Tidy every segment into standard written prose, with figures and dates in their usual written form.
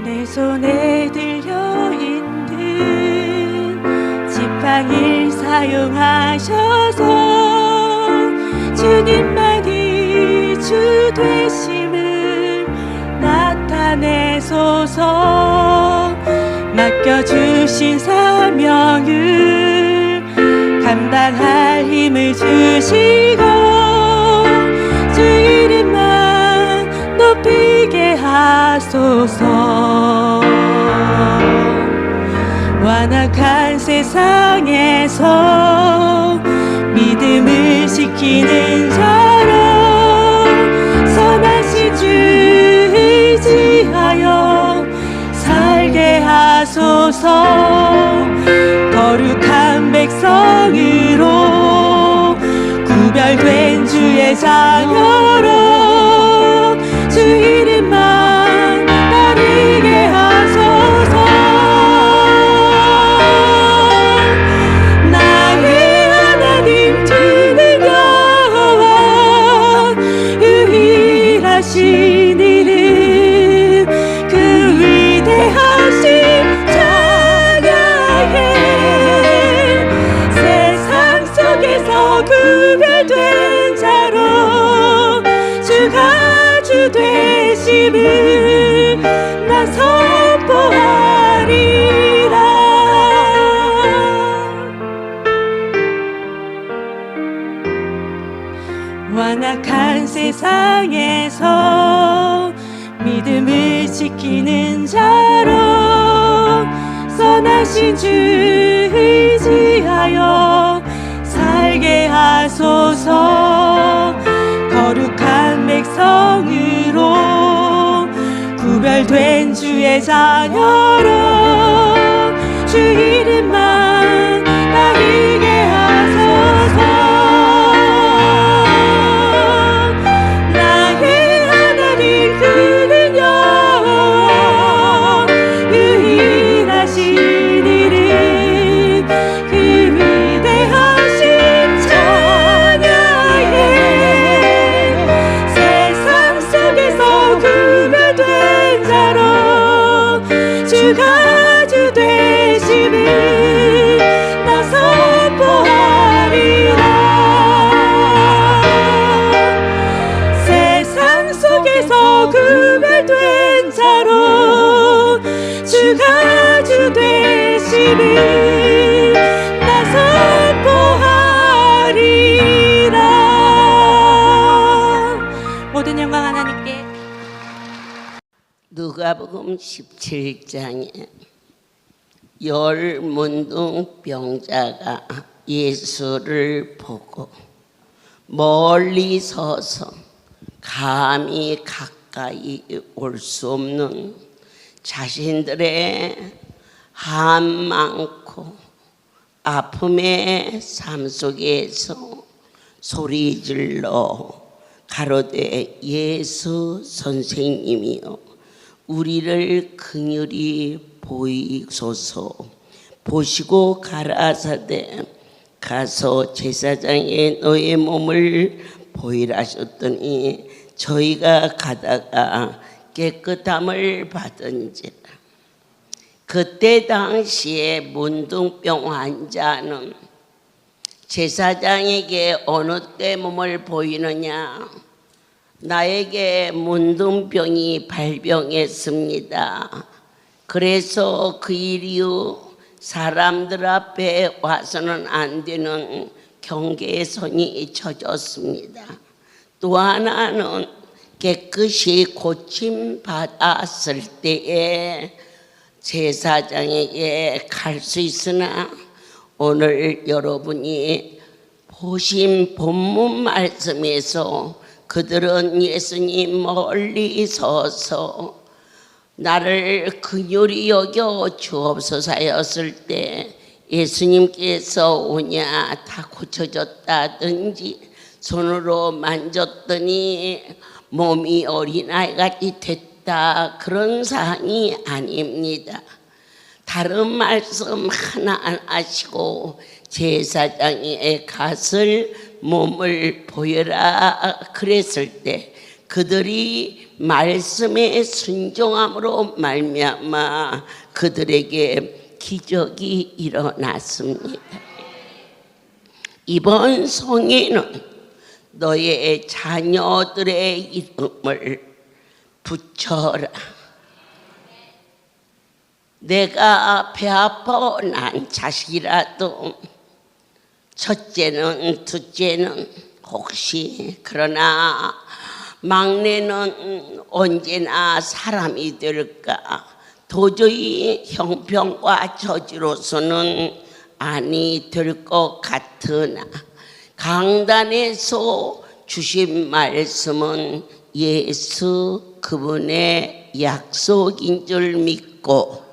내 손에 들려있는 지팡이를 사용하셔서 주님만이 주 되심을 나타내소서. 맡겨주신 사명을 감당할 힘을 주시고 주 이름만 높이게 하소서. 완악한 세상에서 믿음을 지키는 자로 선하신 주 의지하여 살게 하소서. 거룩한 백성으로 구별된 주의 자녀로 주 이름만 따르게 하소서. 나의 하나님 주는 여호와 유일하신 이름 그 위대하신 찬양해. 세상 속에서 구별된 자로 주가 주 되심을 나 선포하리라. 완악한 세상에서 믿음을 지키는 자로 선하신 주 의지하여 살게 하소서. 거룩한 백성으로 구별된 주의 자녀로 주 이름만 따르게 하소서. 나의 하나님 그는 여호와 유일하신 이름 그 위대하신 찬양해. 세상 속에서 구별된 자로 주가 주 되심을 나 선포하리라. 세상 속에서 구별된 자로 주가 주 되심을 나 선포하리라. 모든 영광 하나님께. 누가복음 17장에 열 문둥병자가 예수를 보고 멀리 서서 감히 가까이 올 수 없는 자신들의 한 많고 아픔의 삶 속에서 소리질러 가로되 예수 선생님이여 우리를 긍휼히 보이소서. 보시고 가라사대 가서 제사장에 너의 몸을 보이라 하셨더니 저희가 가다가 깨끗함을 받은지라. 그때 당시에 문둥병 환자는 제사장에게 어느 때 몸을 보이느냐, 나에게 문둥병이 발병했습니다. 그래서 그 일 이후 사람들 앞에 와서는 안 되는 경계의 선이 쳐졌습니다. 또 하나는 깨끗이 고침받았을 때에 제사장에게 갈 수 있으나 오늘 여러분이 보신 본문 말씀에서 그들은 예수님 멀리 서서 나를 긍휼히 여겨 주옵소서 하였을 때 예수님께서 오냐 다 고쳐졌다든지 손으로 만졌더니 몸이 어린아이같이 됐다, 그런 사항이 아닙니다. 다른 말씀 하나 안 하시고 제사장의 갓을 몸을 보여라 그랬을 때 그들이 말씀에 순종함으로 말미암아 그들에게 기적이 일어났습니다. 이번 성에는 너의 자녀들의 이름을 붙여라. 내가 배 아파 난 자식이라도 첫째는 둘째는 혹시 그러나 막내는 언제나 사람이 될까? 도저히 형편과 저지로서는 아니 될 것 같으나 강단에서 주신 말씀은 예수 그분의 약속인 줄 믿고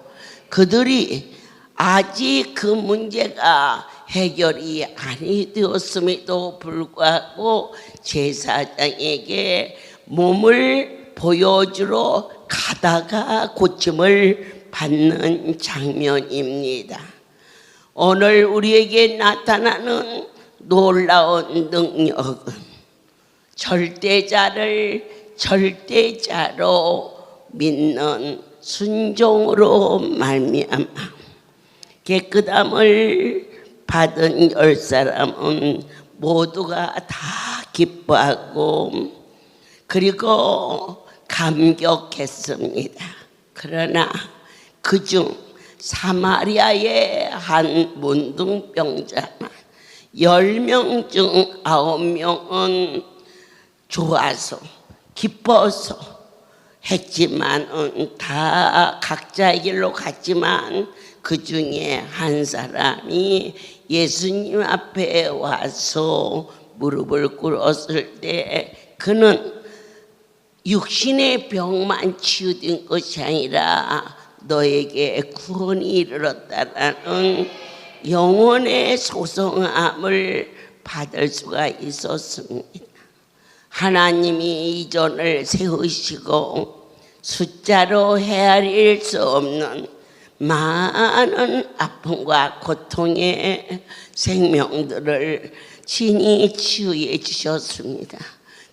그들이 아직 그 문제가 해결이 아니 되었음에도 불구하고 제사장에게 몸을 보여주러 가다가 고침을 받는 장면입니다. 오늘 우리에게 나타나는 놀라운 능력은 절대자를 절대자로 믿는 순종으로 말미암아 깨끗함을 받은 10사람은 모두가 다 기뻐하고 그리고 감격했습니다. 그러나 그중 사마리아의 한 문둥병자만 10명 중 9명은 좋아서 기뻐서 했지만 다 각자의 길로 갔지만 그 중에 한 사람이 예수님 앞에 와서 무릎을 꿇었을 때 그는 육신의 병만 치유된 것이 아니라 너에게 구원이 이르렀다라는 영혼의 소성함을 받을 수가 있었습니다. 하나님이 이전을 세우시고 숫자로 헤아릴 수 없는 많은 아픔과 고통의 생명들을 친히 치유해 주셨습니다.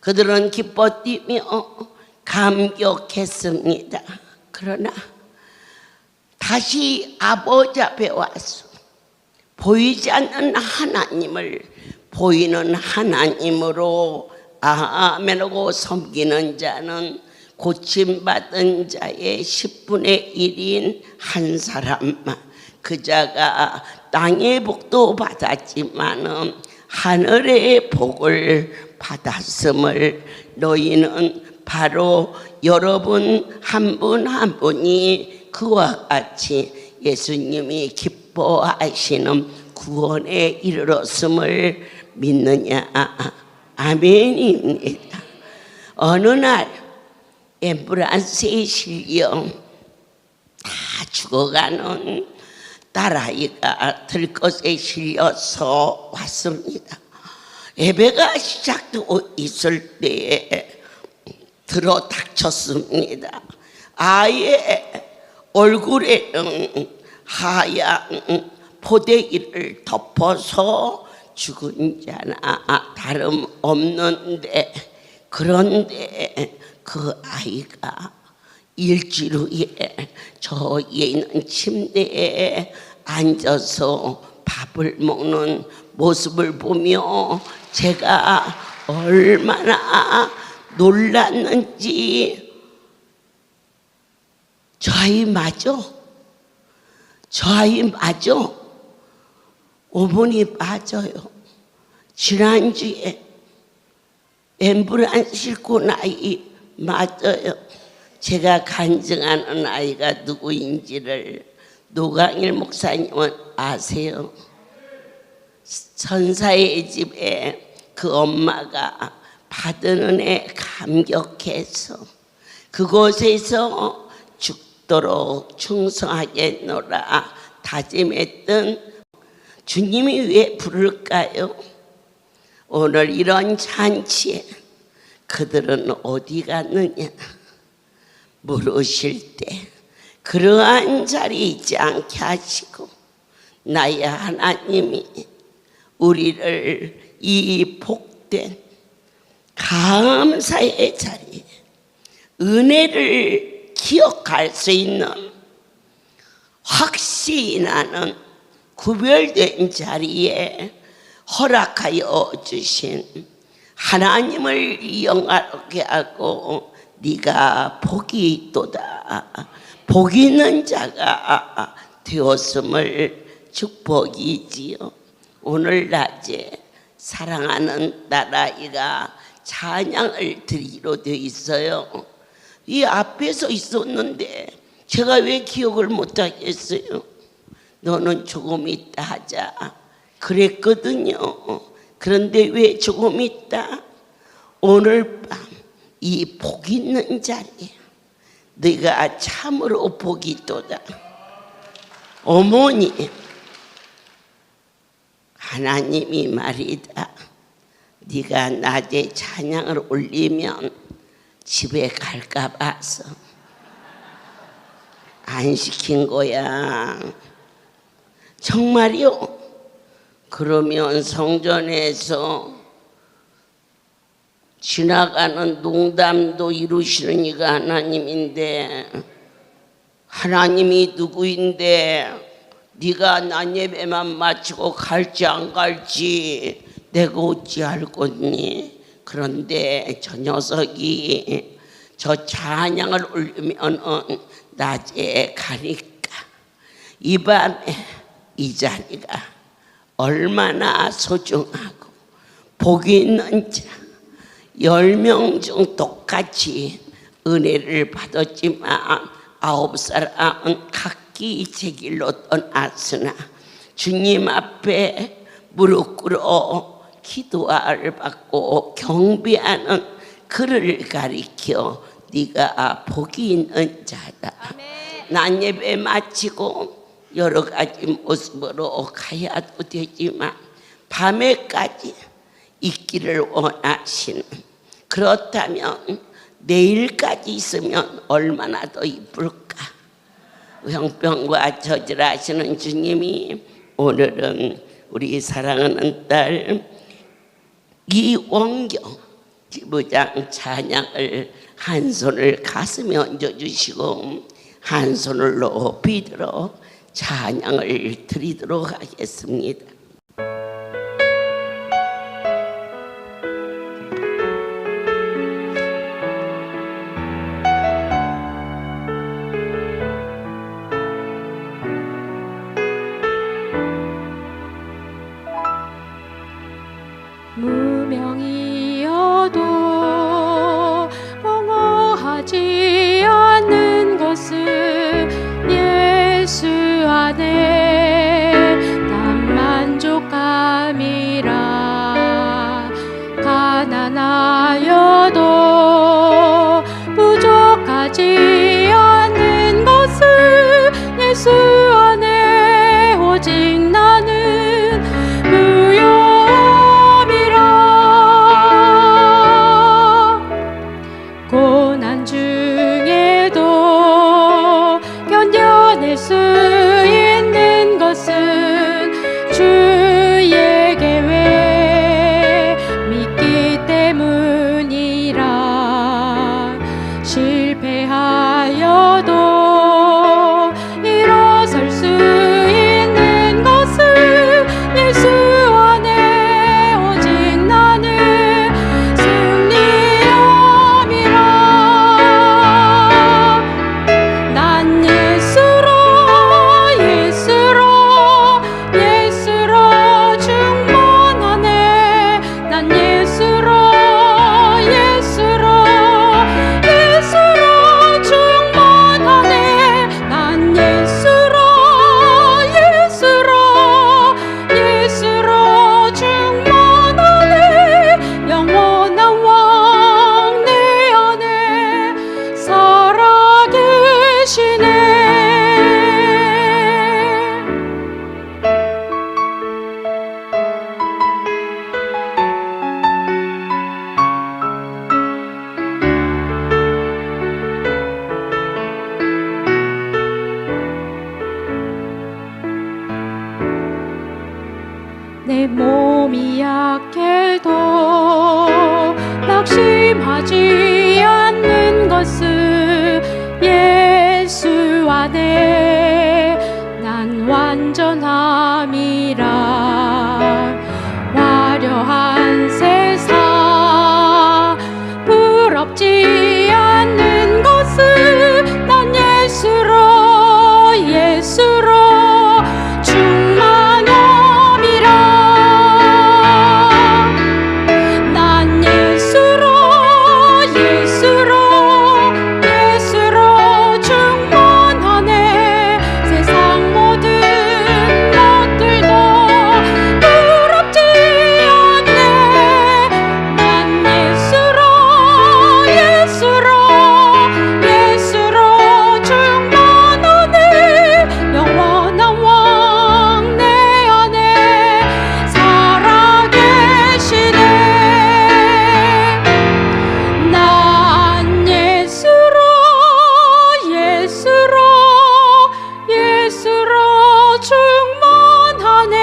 그들은 기뻐 뛰며 감격했습니다. 그러나 다시 아버지 앞에 와서 보이지 않는 하나님을 보이는 하나님으로 아멘하고 섬기는 자는 고침받은 자의 10분의 1인 한 사람만, 그 자가 땅의 복도 받았지만 하늘의 복을 받았음을 너희는 바로 여러분 한 분 한 분이 그와 같이 예수님이 기뻐하시는 구원에 이르렀음을 믿느냐? 아멘입니다. 어느 날 앰뷸런스에 실려 다 죽어가는 딸아이가 들것에 실려서 왔습니다. 예배가 시작되고 있을 때에 들어 닥쳤습니다. 아이의 얼굴에는 하얀 포대기를 덮어서 죽은 자나 다름없는데, 그런데 그 아이가 일주일 후에 저에 있는 침대에 앉아서 밥을 먹는 모습을 보며 제가 얼마나 놀랐는지, 저 아이 맞아? 저 아이 맞아? 어머니 맞아요. 지난주에 앰뷸런스 싣고 온 아이 맞아요. 제가 간증하는 아이가 누구인지를 노강일 목사님은 아세요? 선사의 집에 그 엄마가 받은 은혜 감격해서 그곳에서 죽도록 충성하겠노라 다짐했던 주님이 왜 부를까요? 오늘 이런 잔치에 그들은 어디 갔느냐 물으실 때 그러한 자리에 있지 않게 하시고 나의 하나님이 우리를 이 복된 감사의 자리에 은혜를 기억할 수 있는 확신이 나는 구별된 자리에 허락하여 주신 하나님을 영화롭게 하고 네가 복이 있도다, 복 있는 자가 되었음을 축복이지요. 오늘 낮에 사랑하는 딸아이가 찬양을 드리기로 되어 있어요. 이 앞에서 있었는데 제가 왜 기억을 못하겠어요? 너는 조금 있다 하자 그랬거든요. 그런데 왜 조금 있다? 오늘 밤 이 복 있는 자리에 네가 참으로 복이 있도다. 어머니, 하나님이 말이다. 네가 낮에 찬양을 올리면 집에 갈까 봐서 안 시킨 거야. 정말요? 그러면 성전에서 지나가는 농담도 이루시는 이가 하나님인데, 하나님이 누구인데 네가 난 예배만 마치고 갈지 안 갈지 내가 어찌 알겠니? 그런데 저 녀석이 저 찬양을 올리면 낮에 가니까 이 밤에 이 자리가 얼마나 소중하고 복이 있는 자, 10명 중 똑같이 은혜를 받았지만 9사람은 각기 제 길로 떠났으나 주님 앞에 무릎 꿇어 기도를 받고 경배하는 그를 가리켜 네가 복이 있는 자다. 난 예배 마치고 여러 가지 모습으로 가야도 되지만 밤에까지 있기를 원하시는, 그렇다면 내일까지 있으면 얼마나 더 이쁠까? 형병과 저질하시는 주님이 오늘은 우리 사랑하는 딸 이원경 지부장 찬양을 한 손을 가슴에 얹어주시고 한 손을 높이 들어 찬양을 드리도록 하겠습니다. 무명이어도 옹호하지 않는 것을 예수 안에 나만 안에 난 완전함이라. 화려한 세상 부럽지 않는 것은 난 예수로 충만함이라. 난 예수로 충만하네. 세상 모든 것들도 부럽지 않네. 난 예수로 충만하네. 영원한 왕 내 안에 살아계시네. 난 예수로 충만하네.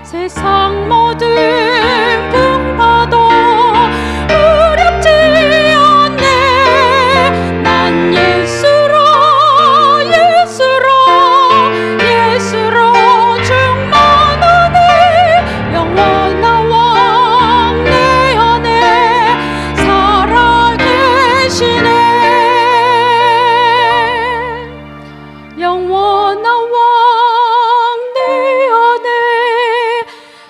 세상 모든 풍파도 두렵지 않네. 난 예수로 충만하네. 영원한 왕 내 안에 살아계시네. 영원한 왕 내 안에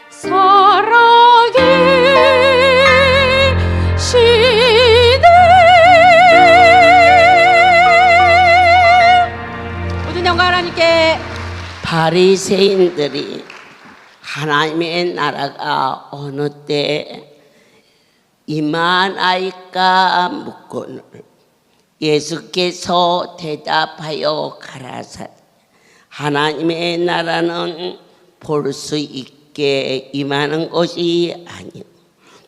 살아계시네. 모든 영광 하나님께. 바리새인들이 하나님의 나라가 어느 때 임하나이까 묻고는 예수께서 대답하여 가라사대 하나님의 나라는 볼 수 있게 임하는 것이 아니요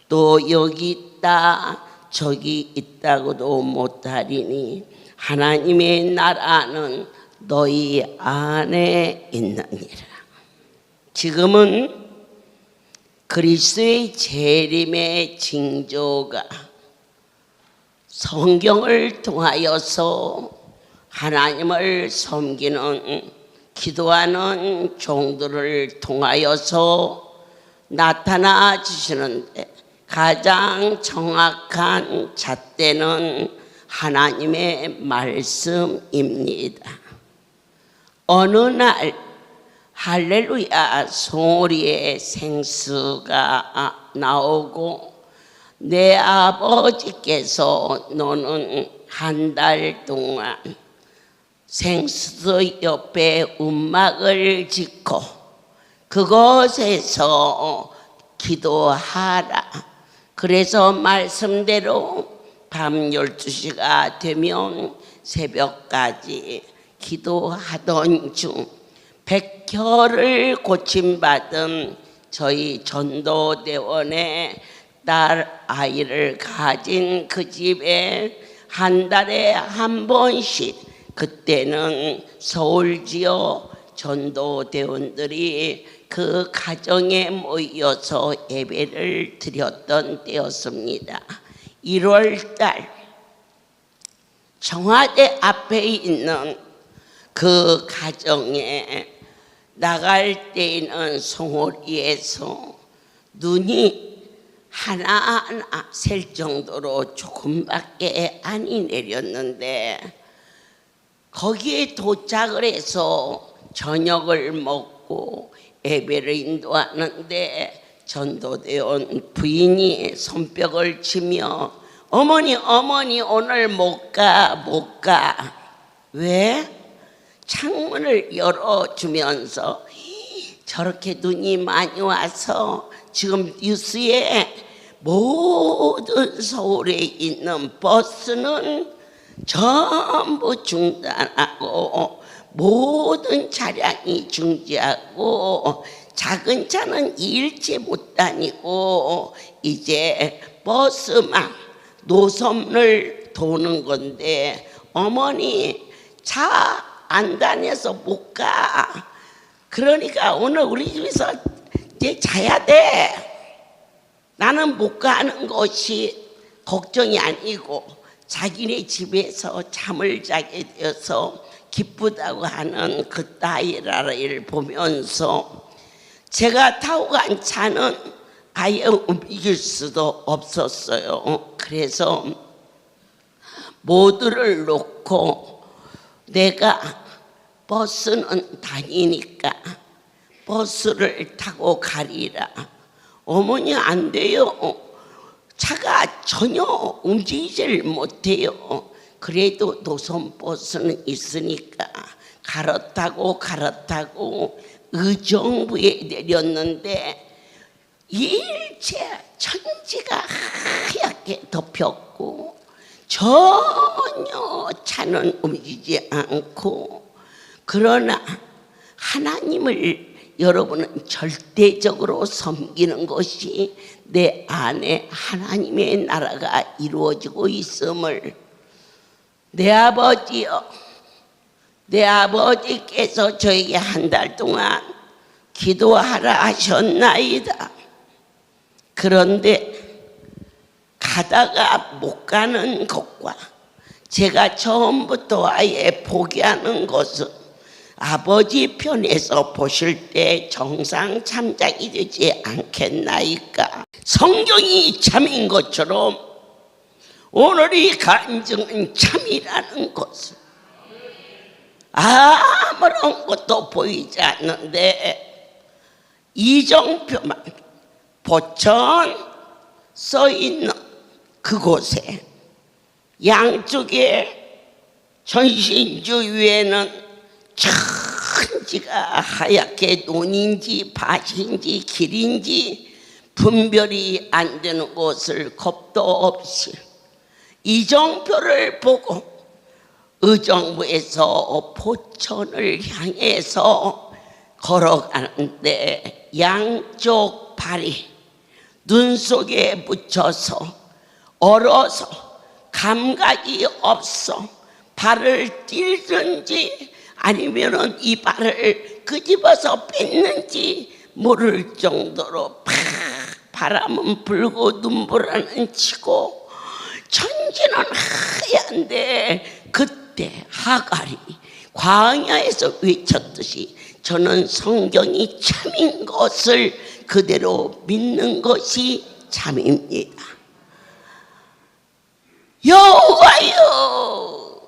또 여기 있다 저기 있다고도 못하리니 하나님의 나라는 너희 안에 있느니라. 지금은 그리스도의 재림의 징조가 성경을 통하여서 하나님을 섬기는 기도하는 종들을 통하여서 나타나 주시는데 가장 정확한 잣대는 하나님의 말씀입니다. 어느 날 할렐루야 송오리의 생수가 나오고 내 아버지께서 너는 한 달 동안 생수도 옆에 움막을 짓고 그곳에서 기도하라. 그래서 말씀대로 밤 12시가 되면 새벽까지 기도하던 중 백혈을 고침받은 저희 전도대원의 딸 아이를 가진 그 집에 한 달에 한 번씩 그때는 서울 지역 전도대원들이 그 가정에 모여서 예배를 드렸던 때였습니다. 1월달 청와대 앞에 있는 그 가정에 나갈 때에는 송오리에서 눈이 하나하나 셀 정도로 조금밖에 아니 내렸는데 거기에 도착을 해서 저녁을 먹고 예배를 인도하는데 전도대원 부인이 손뼉을 치며 어머니 오늘 못 가. 왜? 창문을 열어주면서 저렇게 눈이 많이 와서 지금 뉴스에 모든 서울에 있는 버스는 전부 중단하고 모든 차량이 중지하고 작은 차는 일체 못 다니고 이제 버스만 노선을 도는 건데 어머니 차 안 다녀서 못 가. 그러니까 오늘 우리 집에서 이제 자야 돼. 나는 못 가는 것이 걱정이 아니고 자기네 집에서 잠을 자게 되어서 기쁘다고 하는 그 다이라를 보면서 제가 타고 간 차는 아예 움직일 수도 없었어요. 그래서 모두를 놓고 내가 버스는 다니니까 버스를 타고 가리라. 어머니 안 돼요. 차가 전혀 움직이질 못해요. 그래도 노선버스는 있으니까 갈아타고 의정부에 내렸는데 일체 천지가 하얗게 덮였고 전혀 차는 움직이지 않고, 그러나 하나님을 여러분은 절대적으로 섬기는 것이 내 안에 하나님의 나라가 이루어지고 있음을, 내 아버지여, 내 아버지께서 저에게 한 달 동안 기도하라 하셨나이다. 그런데 가다가 못 가는 것과 제가 처음부터 아예 포기하는 것은 아버지 편에서 보실 때 정상 참작이 되지 않겠나이까. 성경이 참인 것처럼 오늘 이 간증은 참이라는 것을 아무런 것도 보이지 않는데 이정표만 보천 써 있는 그곳에 양쪽에 전신주 위에는 천지가 하얗게 논인지 밭인지 길인지 분별이 안 되는 곳을 겁도 없이 이정표를 보고 의정부에서 포천을 향해서 걸어가는데 양쪽 발이 눈 속에 묻혀서 얼어서 감각이 없어 발을 뛸든지 아니면은 이 발을 끄집어서 뺐는지 모를 정도로 팍 바람은 불고 눈보라는 치고 천지는 하얀데, 그때 하갈이 광야에서 외쳤듯이 저는 성경이 참인 것을 그대로 믿는 것이 참입니다. 여호와여,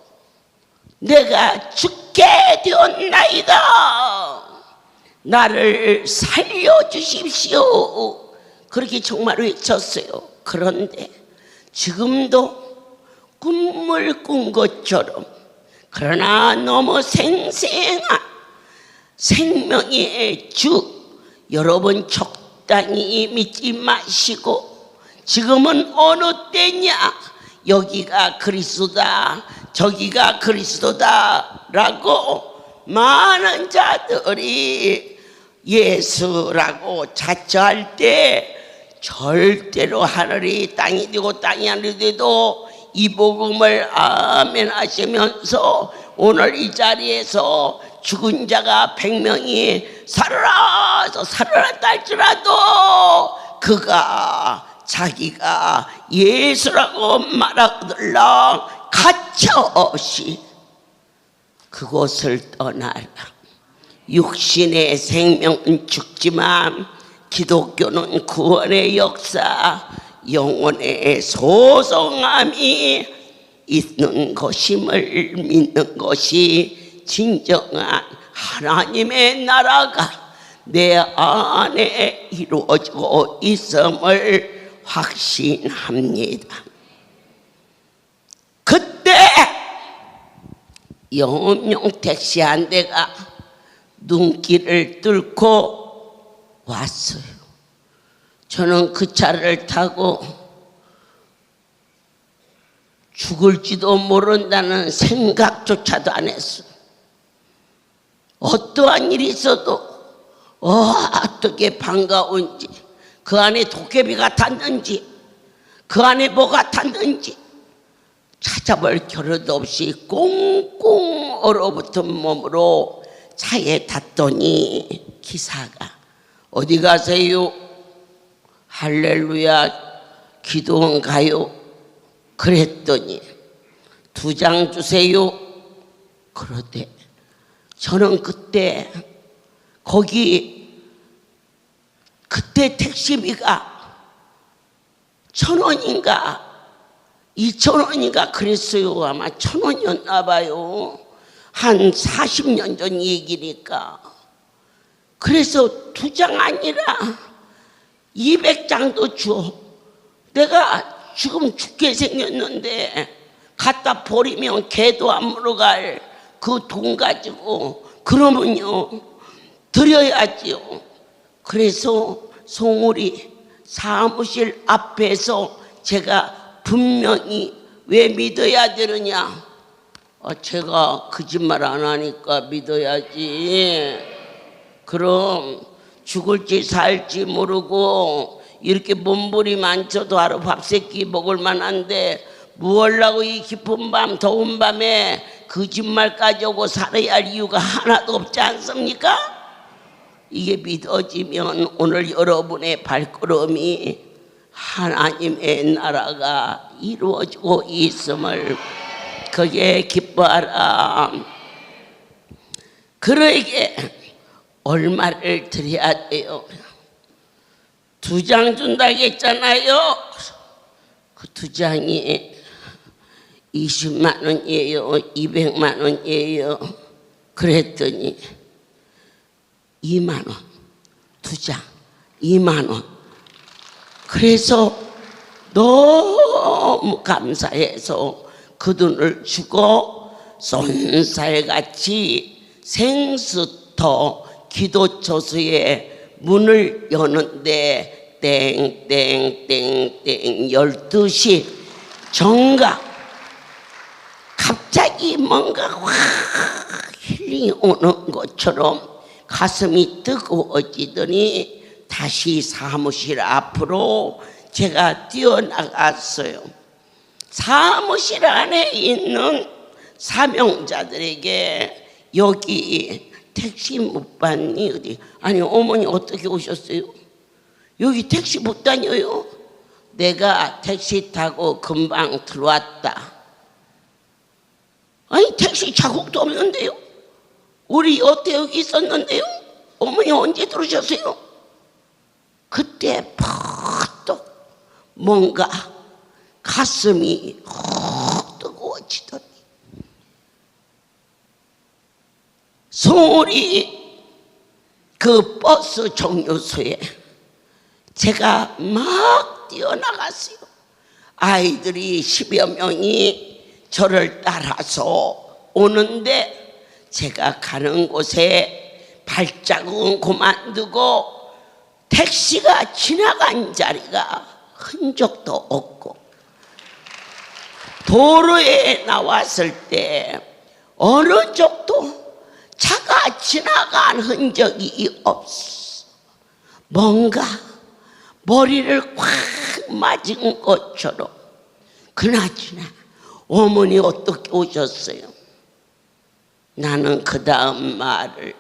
내가 죽게 되었나이다. 나를 살려주십시오. 그렇게 정말 외쳤어요. 그런데 지금도 꿈을 꾼 것처럼, 그러나 너무 생생한 생명의 주, 여러분 적당히 믿지 마시고 지금은 어느 때냐, 여기가 그리스도다 저기가 그리스도다 라고 많은 자들이 예수라고 자처할 때 절대로 하늘이 땅이 되고 땅이 하늘이 돼도 이 복음을 아멘 하시면서 오늘 이 자리에서 죽은 자가 100명이 살아나서 살아났다 할지라도 그가 자기가 예수라고 말하거들랑 가차없이 그곳을 떠나라. 육신의 생명은 죽지만 기독교는 구원의 역사, 영혼의 소성함이 있는 것임을 믿는 것이 진정한 하나님의 나라가 내 안에 이루어지고 있음을 확신합니다. 그때 영업용 택시 한 대가 눈길을 뚫고 왔어요. 저는 그 차를 타고 죽을지도 모른다는 생각조차도 안 했어요. 어떠한 일이 있어도 어떻게 반가운지, 그 안에 도깨비가 탔는지, 그 안에 뭐가 탔는지 찾아볼 겨를도 없이 꽁꽁 얼어붙은 몸으로 차에 탔더니 기사가 어디 가세요? 할렐루야 기도원 가요? 그랬더니 2장 주세요. 그런데 저는 그때 그때 택시비가 1,000원인가 2,000원인가 그랬어요. 아마 1,000원이었나 봐요. 한 40년 전 얘기니까. 그래서 2장 아니라 200장도 줘. 내가 지금 죽게 생겼는데 갖다 버리면 개도 안 물어갈 그 돈 가지고 그러면요 드려야지요. 그래서 송우리 사무실 앞에서 제가 분명히 왜 믿어야 되느냐? 제가 거짓말 안 하니까 믿어야지. 그럼 죽을지 살지 모르고 이렇게 몸부림 많쳐도 하루 밥 세끼 먹을 만한데 무얼라고 이 깊은 밤 더운 밤에 거짓말까지 하고 살아야 할 이유가 하나도 없지 않습니까? 이게 믿어지면 오늘 여러분의 발걸음이 하나님의 나라가 이루어지고 있음을 그게 기뻐하라. 그러게 얼마를 드려야 돼요? 2장 준다고 했잖아요. 그 2장이 20만 원이에요? 200만 원이에요? 그랬더니 2만 원, 2장 2만 원. 그래서 너무 감사해서 그 돈을 주고 쏜살같이 생수터 기도처소에 문을 여는데 땡땡땡땡 12시 정각 갑자기 뭔가 확 힐링이 오는 것처럼 가슴이 뜨거워지더니 다시 사무실 앞으로 제가 뛰어나갔어요. 사무실 안에 있는 사명자들에게 여기 택시 못 봤니? 어디? 아니 어머니 어떻게 오셨어요? 여기 택시 못 다녀요. 내가 택시 타고 금방 들어왔다. 아니 택시 자국도 없는데요. 우리 여태 여기 있었는데요. 어머니 언제 들어오셨어요? 그때 퍽떡 뭔가 가슴이 훅 뜨거워지더니 송우리 그 버스 정류소에 제가 막 뛰어나갔어요. 아이들이 10여 명이 저를 따라서 오는데 제가 가는 곳에 발자국은 그만두고 택시가 지나간 자리가 흔적도 없고 도로에 나왔을 때 어느 쪽도 차가 지나간 흔적이 없어. 뭔가 머리를 콱 맞은 것처럼. 그나저나 어머니 어떻게 오셨어요? 나는 그 다음 말을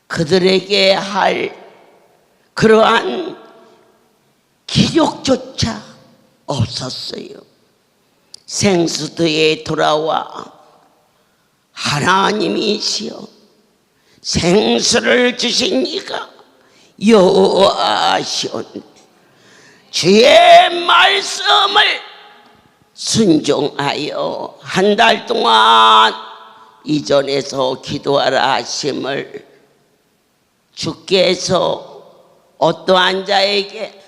그들에게 할 그러한 기력조차 없었어요. 생수도에 돌아와 하나님이시여 생수를 주신 이가 여호와시오니 주의 말씀을 순종하여 한 달 동안 이전에서 기도하라 하심을 주께서 어떠한 자에게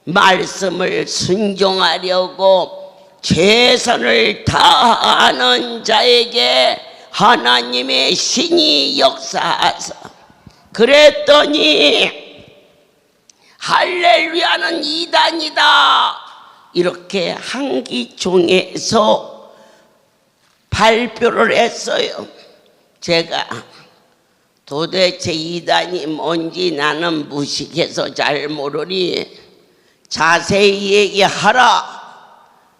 말씀을 순종하려고 최선을 다하는 자에게 하나님의 신이 역사하사 그랬더니 할렐루야는 이단이다 이렇게 한기종에서 발표를 했어요. 제가 도대체 이단이 뭔지 나는 무식해서 잘 모르니 자세히 얘기하라.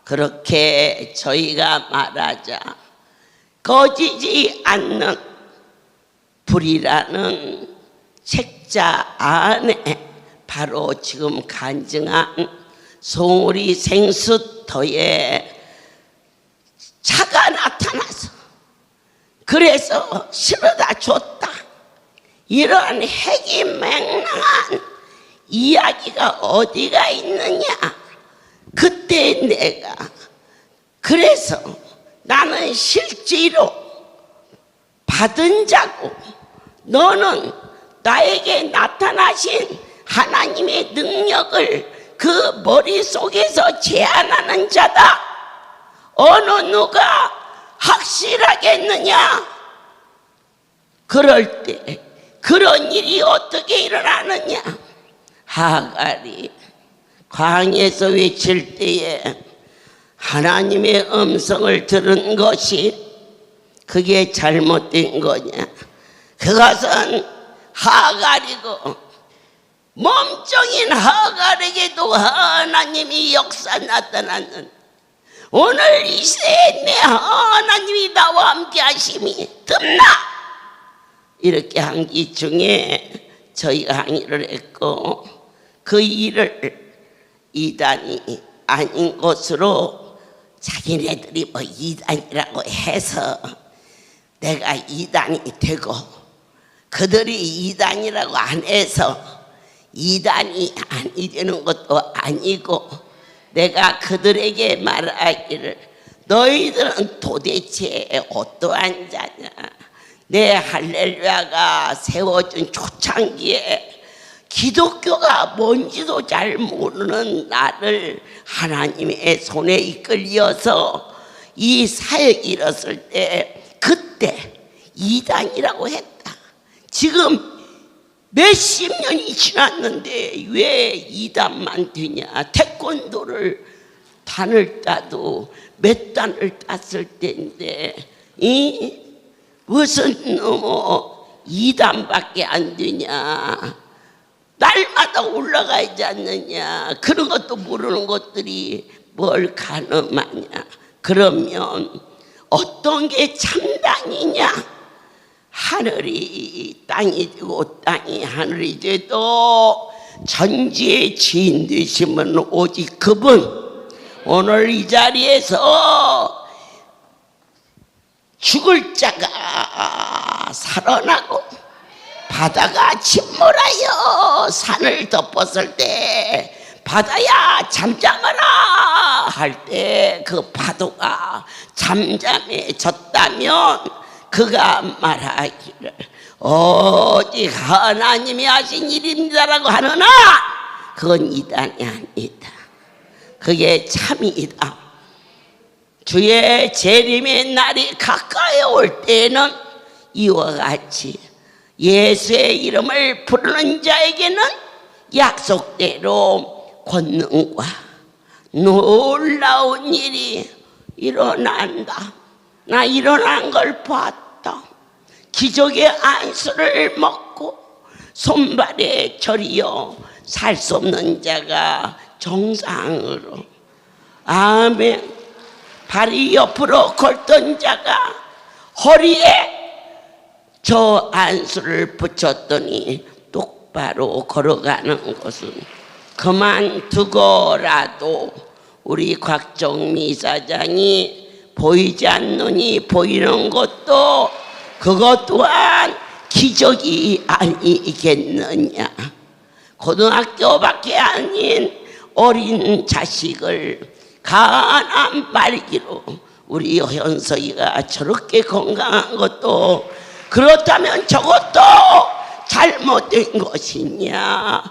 그렇게 저희가 말하자 꺼지지 않는 불이라는 책자 안에 바로 지금 간증한 송우리 생수터에 차가 나타나서 그래서 실어다 줬다. 이런 해기맹랑한 이야기가 어디가 있느냐. 그때 내가 그래서 나는 실제로 받은 자고 너는 나에게 나타나신 하나님의 능력을 그 머릿속에서 제안하는 자다. 어느 누가 확실하겠느냐? 그럴 때 그런 일이 어떻게 일어나느냐? 하갈이 광야에서 외칠 때에 하나님의 음성을 들은 것이 그게 잘못된 거냐? 그것은 하갈이고 몸종인 하갈에게도 하나님이 역사 나타났는 오늘 이 시대에 내 하나님이 나와 함께 하심이 듭나 이렇게 한기 중에 저희가 항의를 했고 그 일을 이단이 아닌 것으로 자기네들이 뭐 이단이라고 해서 내가 이단이 되고 그들이 이단이라고 안 해서 이단이 아니 되는 것도 아니고 내가 그들에게 말하기를 너희들은 도대체 어떠한 자냐. 내 할렐루야가 세워준 초창기에 기독교가 뭔지도 잘 모르는 나를 하나님의 손에 이끌려서 이 사역이 일었을 때 그때 이단이라고 했다. 지금 몇십 년이 지났는데 왜 이단만 되냐. 태권도를 단을 따도 몇 단을 땄을 때인데 무슨 이단밖에 안 되냐. 날마다 올라가지 않느냐. 그런 것도 모르는 것들이 뭘 가늠하냐. 그러면 어떤 게 참단이냐. 하늘이 땅이 되고 땅이 하늘이 돼도 천지의 지인 되시면 오직 그분. 오늘 이 자리에서 죽을 자가 살아나고 바다가 침몰하여 산을 덮었을 때 바다야 잠잠하라 할 때 그 파도가 잠잠해졌다면 그가 말하기를 오직 하나님이 하신 일입니다라고 하느나 그건 이단이 아니다. 그게 참이다. 주의 재림의 날이 가까이 올 때에는 이와 같이 예수의 이름을 부르는 자에게는 약속대로 권능과 놀라운 일이 일어난다. 나 일어난 걸 봤다. 기적의 안수를 먹고 손발에 절이어 살 수 없는 자가 정상으로 아멘. 발이 옆으로 걷던 자가 허리에 저 안수를 붙였더니 똑바로 걸어가는 것은 그만두고라도 우리 곽정미 사장이 보이지 않느니 보이는 것도 그것 또한 기적이 아니겠느냐. 고등학교밖에 아닌 어린 자식을 가난 말기로 우리 현석이가 저렇게 건강한 것도 그렇다면 저것도 잘못된 것이냐.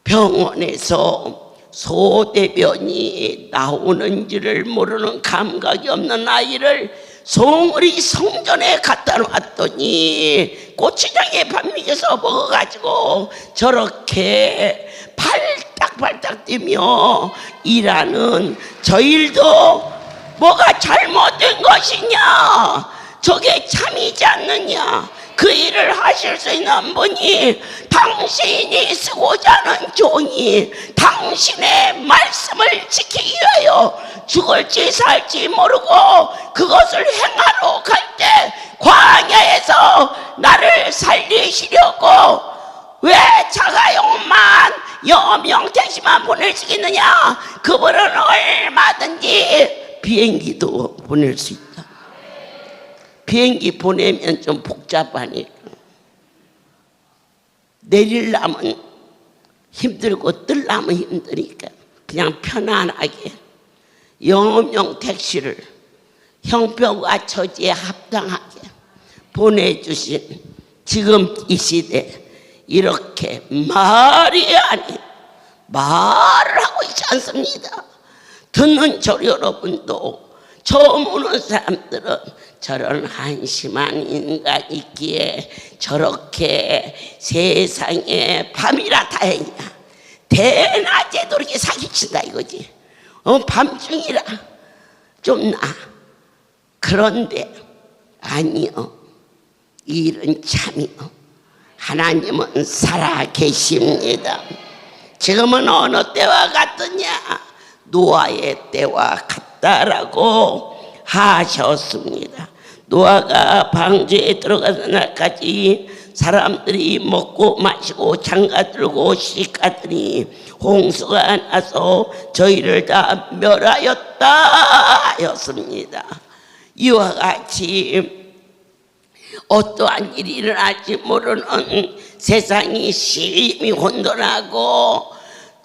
병원에서 소대변이 나오는지를 모르는 감각이 없는 아이를 송어리 성전에 갖다 놨더니 고추장에 밥 먹여서 먹어가지고 저렇게 발딱발딱 뛰며 일하는 저 일도 뭐가 잘못된 것이냐. 저게 참이지 않느냐. 그 일을 하실 수 있는 분이 당신이 쓰고자 하는 종이 당신의 말씀을 지키기 위하여 죽을지 살지 모르고 그것을 행하러 갈 때 광야에서 나를 살리시려고 왜 자가용만 여명택시만 보낼 수 있느냐. 그분은 얼마든지 비행기도 보낼 수 있다. 비행기 보내면 좀 복잡하니까 내리려면 힘들고 뜨려면 힘드니까 그냥 편안하게 영업용 택시를 형편과 처지에 합당하게 보내주신 지금 이 시대 이렇게 말이 아닌 말을 하고 있지 않습니다. 듣는 저 여러분도 처음 오는 사람들은 저런 한심한 인간이 있기에 저렇게 세상에 밤이라 다행이야. 대낮에도 이렇게 사기친다 이거지. 밤중이라 좀 나. 그런데 아니요. 이 일은 참이요. 하나님은 살아 계십니다. 지금은 어느 때와 같느냐? 노아의 때와 같다라고 하셨습니다. 노아가 방주에 들어가는 날까지 사람들이 먹고 마시고 장가들고 시가더니 홍수가 나서 저희를 다 멸하였다 하였습니다. 이와 같이 어떠한 일이 일어날지 모르는 세상이 심히 혼돈하고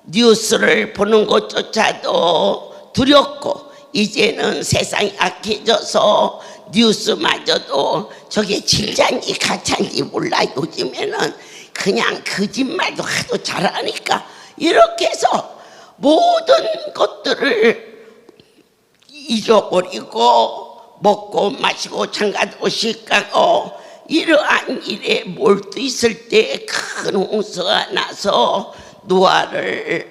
뉴스를 보는 것조차도 두렵고 이제는 세상이 악해져서 뉴스마저도 저게 진짜인지 가짜인지 몰라. 요즘에는 그냥 거짓말도 하도 잘하니까 이렇게 해서 모든 것들을 잊어버리고 먹고 마시고 장가도 시가고 이러한 일에 몰두 있을 때 큰 홍수가 나서 노아를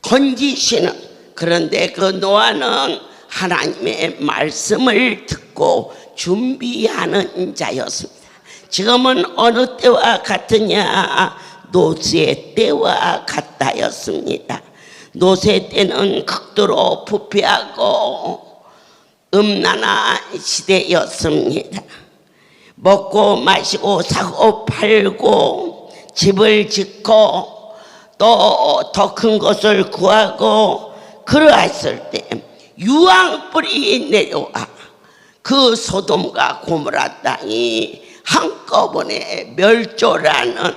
건지시는, 그런데 그 노아는 하나님의 말씀을 듣고 준비하는 자였습니다. 지금은 어느 때와 같으냐? 노새 때와 같다였습니다. 노새 때는 극도로 부패하고 음란한 시대였습니다. 먹고 마시고 사고 팔고 집을 짓고 또 더 큰 것을 구하고 그러했을 때 유황불이 내려와 그 소돔과 고모라 땅이 한꺼번에 멸절하는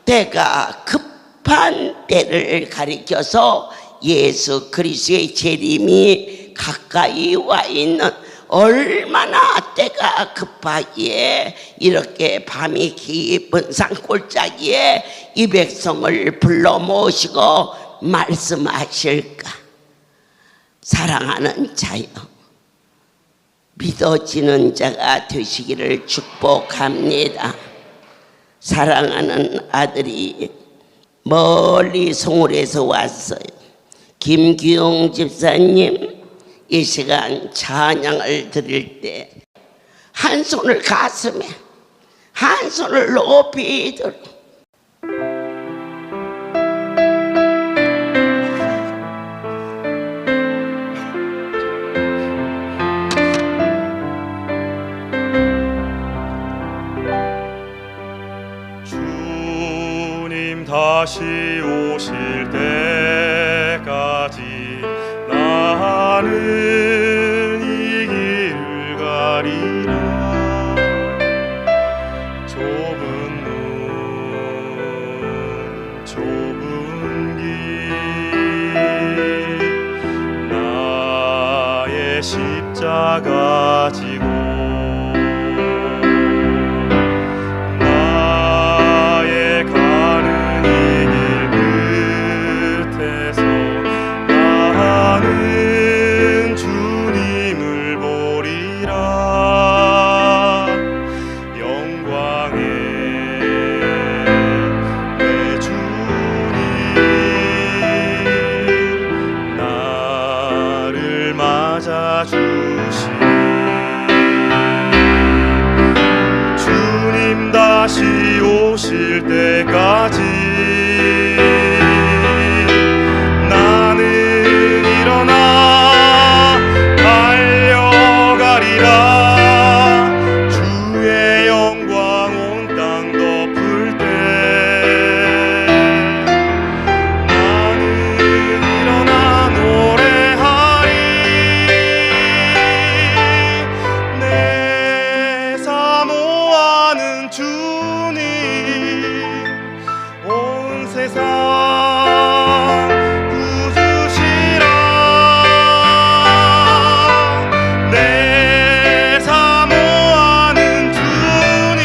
때가 급한 때를 가리켜서 예수 그리스도의 재림이 가까이 와 있는, 얼마나 때가 급하기에 이렇게 밤이 깊은 산골짜기에 이 백성을 불러 모시고 말씀하실까? 사랑하는 자여, 믿어지는 자가 되시기를 축복합니다. 사랑하는 아들이 멀리 송울에서 왔어요. 김규용 집사님, 이 시간 찬양을 드릴 때 한 손을 가슴에 한 손을 높이 들어 주님 다시 오실 때까지 나는 이 길을 가리라. 좁은 눈 좁은 길 나의 십자가 지고 나의 가는 이 길 끝에서 나는 주님을 보리라. 영광의 내 주님 나를 맞아주시니 주님 다시 오실 때까지 나는 일어나 달려가리라. 주의 영광 온 땅 덮을 때 나는 일어나 노래하리. 내 삶 주님 온 세상 구주시라 내 사모하는 주님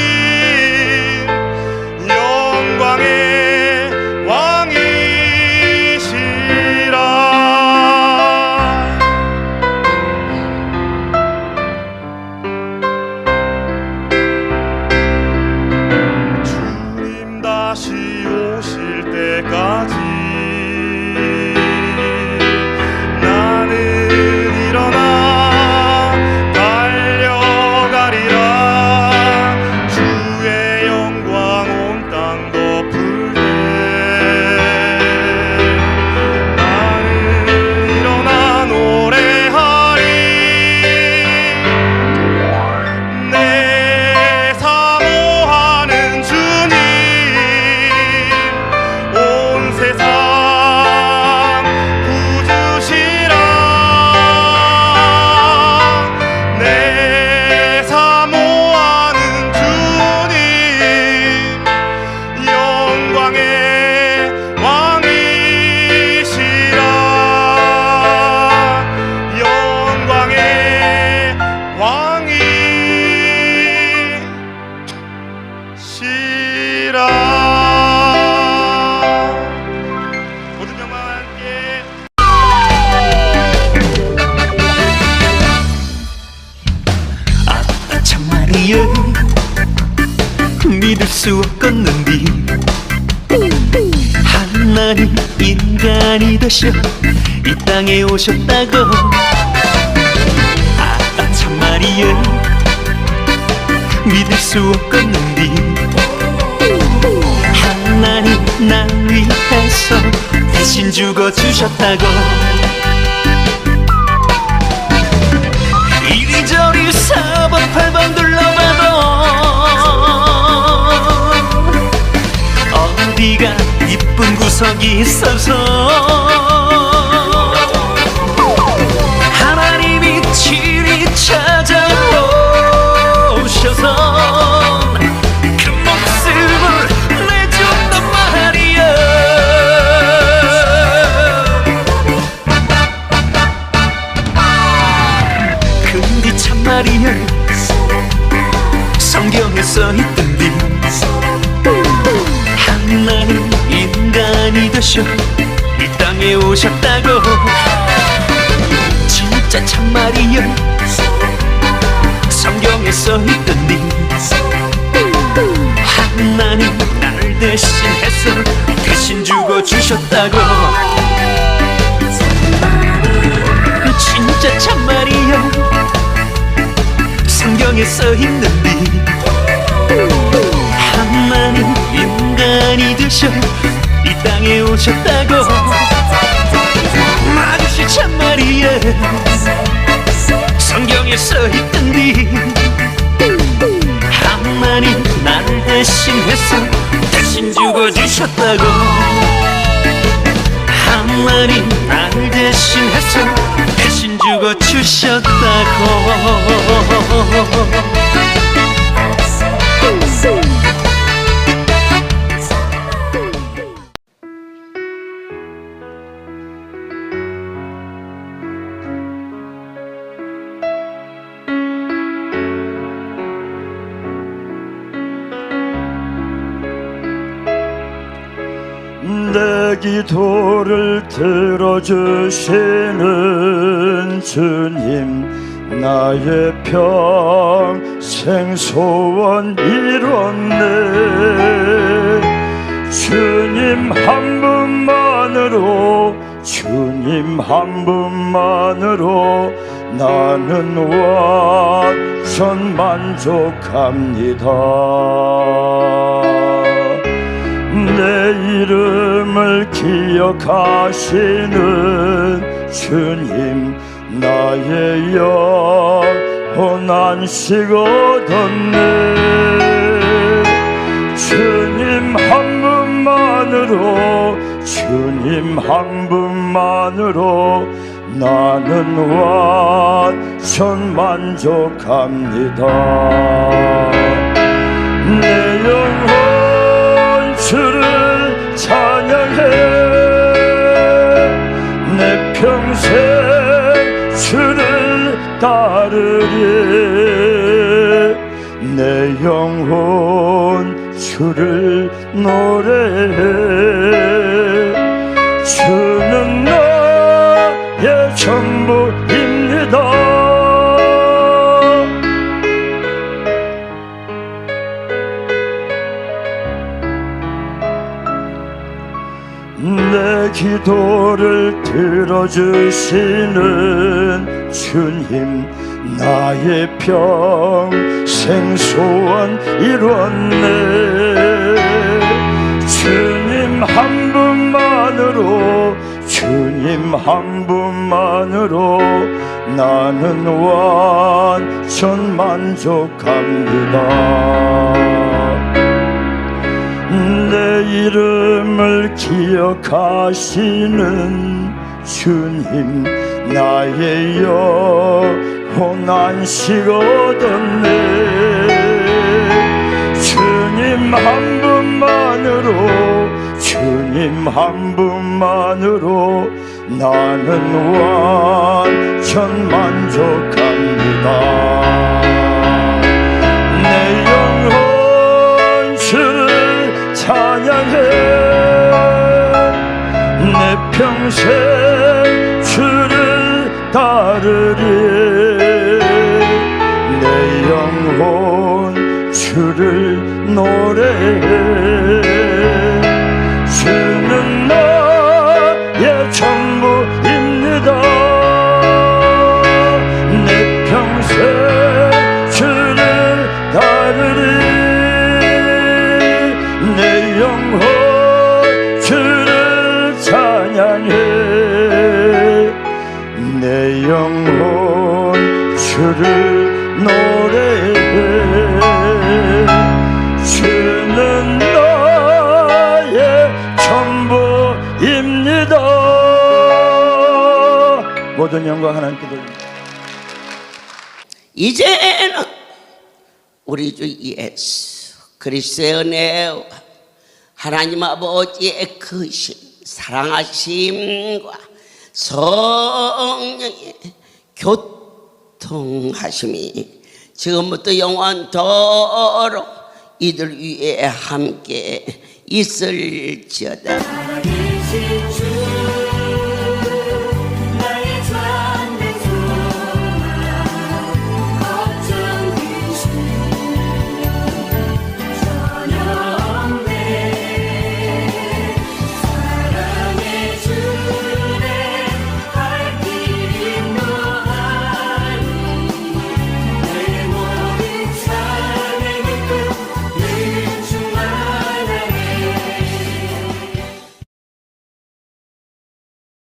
영광의 왕이시라 주님 다시 오실 때까지 나는 일어나 달려가리라 주의 영광 온 땅 덮을 때 나는 일어나 노래하리 내 사모하는 주님 온 세상 구주시라 내 사모하는 주님 영광의 왕이시라 영광의 왕이시라 모든 영광 함께 참말이여 믿을 수 없겠는데 하나님 인간이 되셔 이 땅에 오셨다고 참말이여 믿을 수 없겠는데 하나님 날 위해서 대신 죽어주셨다고 이리저리 4번 8번 둘러봐도 어디가 이쁜 구석이 있어서 하나님이 친히 찾아오셔서 그 목숨을 내준단 말이야 근데 참말이야 성경에 써있던데 하나님 인간이 되셔 이 땅에 오셨다고 진짜 참말이야 성경에 써있던데 하나님 날 대신해서 대신 죽어주셨다고 진짜 참말이야 성경에 써있는데 하나님 인간이 되셔 이 땅에 오셨다고 아저씨 참말이야 성경에 써있던데 하나님 날 대신해서 대신 죽어주셨다고 하나님 날 대신해서 대신 죽어주셨다고 내 기도를 들어주시는 주님 나의 평생 소원 이뤘네 주님 한 분만으로 주님 한 분만으로 나는 완전 만족합니다 내 이름을 기억하시는 주님 나의 영혼 안식 얻었네 주님 한 분만으로 주님 한 분만으로 나는 완전 만족합니다 내 내 영혼 주를 노래해. 주는 나의 전부입니다. 내 기도를 들어주시는 주님, 나의 평생 소원 이뤘네. 주님 한 분만으로, 주님 한 분만으로 나는 완전 만족합니다. 내 이름을 기억하시는 주님, 나의 영혼 안식 얻었네. 주님 한 분만으로, 주님 한 분만으로 나는 완전 만족합니다. 내 영혼 주를 찬양해. 내 평생 주를 따르리. 내 영혼 주를 노래해. 주는 나의 전부입니다. 내 평생 주를 따르리. 내 영혼 주를 찬양해. 내 영혼 주를 노래해. 주는 나의 전부입니다. 모든 영광 하나님께 돌립니다. 이제는 우리 주 예수 그리스도의 은혜와 하나님 아버지의 크신 사랑하심과 성령의 교통하심이 지금부터 영원토록 이들 위에 함께 있을지어다.